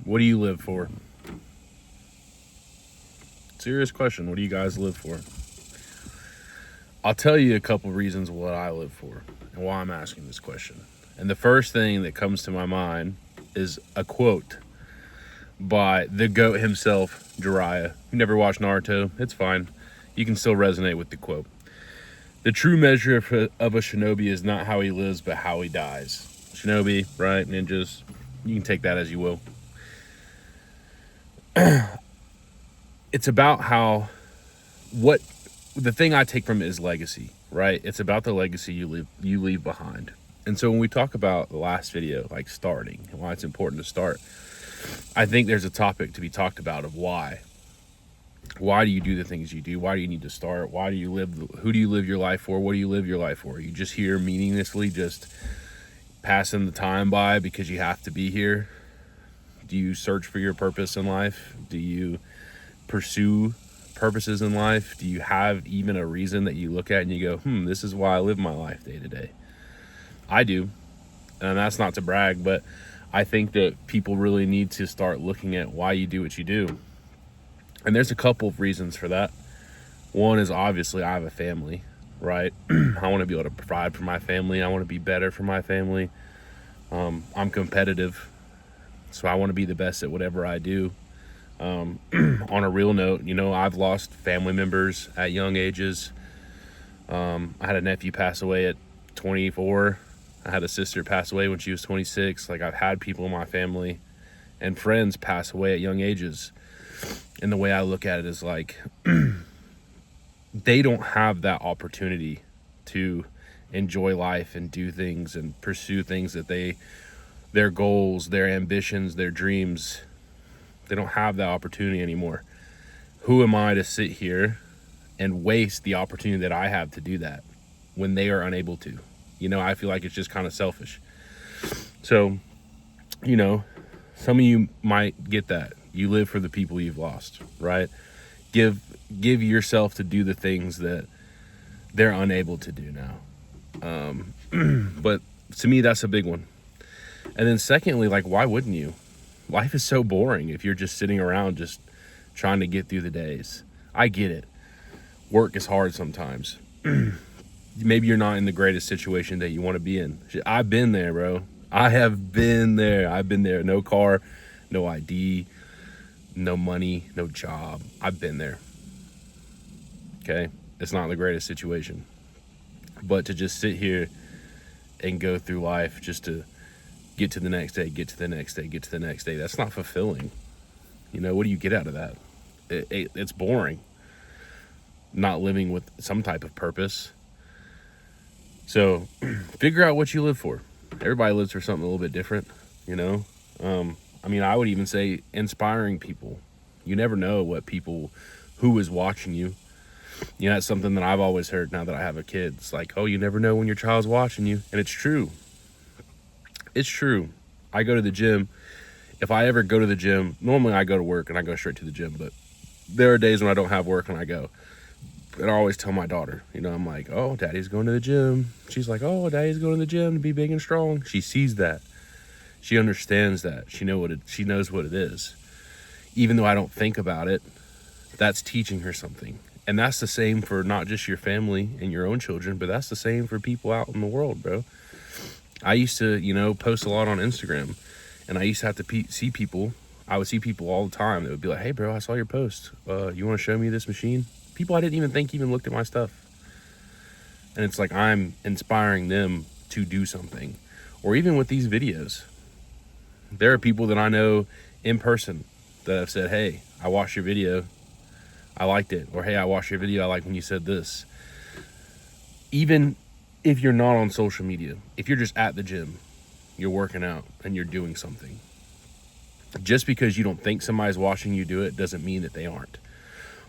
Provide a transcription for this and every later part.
What do you live for? Serious question. What do you guys live for? I'll tell you a couple reasons what I live for and why I'm asking this question. And the first thing that comes to my mind is a quote by the GOAT himself, Jiraiya. You never watched Naruto? It's fine. You can still resonate with the quote. The true measure of a shinobi is not how he lives, but how he dies. Shinobi, right? Ninjas. You can take that as you will. It's about how the thing I take from it is legacy, right? It's about the legacy you leave behind. And so when we talk about the last video, like starting and why it's important to start, I think there's a topic to be talked about of why. Why do you do the things you do? Why do you need to start? Why do you live? Who do you live your life for? What do you live your life for? Are you just here meaninglessly, just passing the time by because you have to be here? Do you search for your purpose in life? Do you pursue purposes in life? Do you have even a reason that you look at and you go, this is why I live my life day to day? I do. And that's not to brag, but I think that people really need to start looking at why you do what you do. And there's a couple of reasons for that. One is obviously I have a family, right? I want to be able to provide for my family. I want to be better for my family. I'm competitive, so I want to be the best at whatever I do. On a real note, I've lost family members at young ages. I had a nephew pass away at 24. I had a sister pass away when she was 26. Like, I've had people in my family and friends pass away at young ages. And the way I look at it is like, they don't have that opportunity to enjoy life and do things and pursue things that their goals, their ambitions, their dreams, they don't have that opportunity anymore. Who am I to sit here and waste the opportunity that I have to do that when they are unable to? I feel like it's just kind of selfish. So, some of you might get that. You live for the people you've lost, right? Give yourself to do the things that they're unable to do now. But to me, that's a big one. And then secondly, like, why wouldn't you? Life is so boring if you're just sitting around just trying to get through the days. I get it. Work is hard sometimes. Maybe you're not in the greatest situation that you want to be in. I've been there, bro. I have been there. I've been there. No car, no ID, no money, no job. I've been there. Okay? It's not the greatest situation. But to just sit here and go through life just to get to the next day, get to the next day, get to the next day, that's not fulfilling. What do you get out of that? It's boring. Not living with some type of purpose. So figure out what you live for. Everybody lives for something a little bit different, I would even say inspiring people. You never know who is watching you. That's something that I've always heard now that I have a kid. It's like, you never know when your child's watching you. And it's true. It's true. I go to the gym. If I ever go to the gym, normally I go to work and I go straight to the gym, but there are days when I don't have work and I go. And I always tell my daughter, I'm like, oh, daddy's going to the gym. She's like, oh, daddy's going to the gym to be big and strong. She sees that. She understands that. She knows what it is. Even though I don't think about it, that's teaching her something. And that's the same for not just your family and your own children, but that's the same for people out in the world, bro. I used to, post a lot on Instagram, and I used to have to see people. I would see people all the time that would be like, hey, bro, I saw your post. You want to show me this machine? People I didn't even think even looked at my stuff. And it's like I'm inspiring them to do something. Or even with these videos. There are people that I know in person that have said, hey, I watched your video. I liked it. Or, hey, I watched your video. I like when you said this. Even if you're not on social media, if you're just at the gym, you're working out and you're doing something. Just because you don't think somebody's watching you do it doesn't mean that they aren't.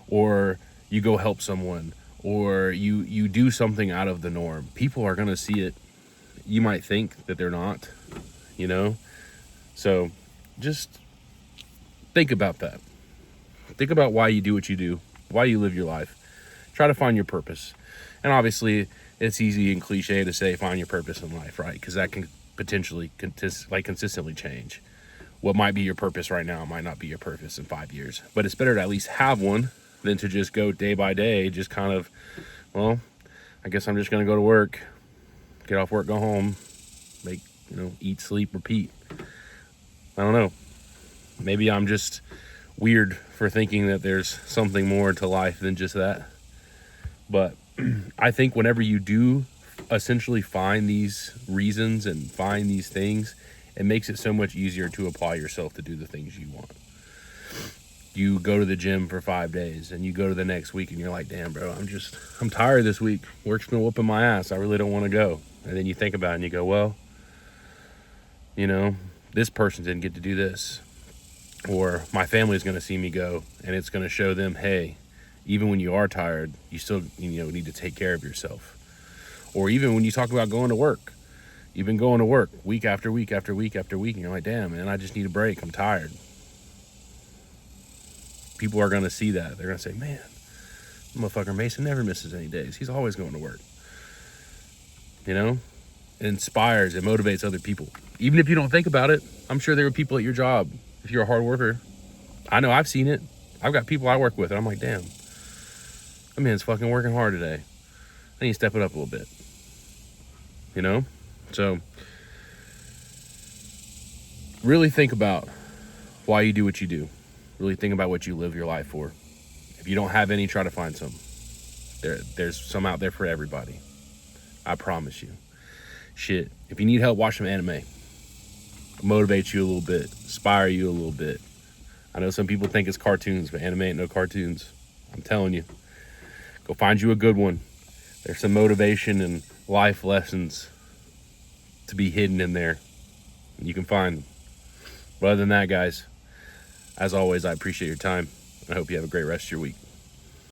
Or you go help someone, or you do something out of the norm. People are going to see it. You might think that they're not, So just think about that. Think about why you do what you do, why you live your life. Try to find your purpose. And obviously, it's easy and cliche to say find your purpose in life, right? Because that can potentially consistently change. what might be your purpose right now might not be your purpose in 5 years. But it's better to at least have one than to just go day by day, just kind of, well, I guess I'm just going to go to work, get off work, go home, make, eat, sleep, repeat. I don't know. Maybe I'm just weird for thinking that there's something more to life than just that. But I think whenever you do essentially find these reasons and find these things, it makes it so much easier to apply yourself to do the things you want. You go to the gym for 5 days and you go to the next week and you're like, damn, bro, I'm tired this week. Work's been whooping my ass. I really don't want to go. And then you think about it and you go, well, this person didn't get to do this. Or my family's going to see me go, and it's going to show them, hey, even when you are tired, you still, need to take care of yourself. Or even when you talk about going to work, you've been going to work week after week after week after week, and you're like, damn, man, I just need a break. I'm tired. People are going to see that. They're going to say, man, motherfucker Mason never misses any days. He's always going to work. It inspires, it motivates other people. Even if you don't think about it, I'm sure there are people at your job. If you're a hard worker, I know I've seen it. I've got people I work with, and I'm like, damn, that man's fucking working hard today. I need to step it up a little bit. So really think about why you do what you do. Really think about what you live your life for. If you don't have any, try to find some. There's some out there for everybody. I promise you. Shit, if you need help, watch some anime. Motivate you a little bit, inspire you a little bit. I know some people think it's cartoons, but anime ain't no cartoons. I'm telling you, go find you a good one. There's some motivation and life lessons to be hidden in there. You can find them. But other than that, guys, as always, I appreciate your time. I hope you have a great rest of your week.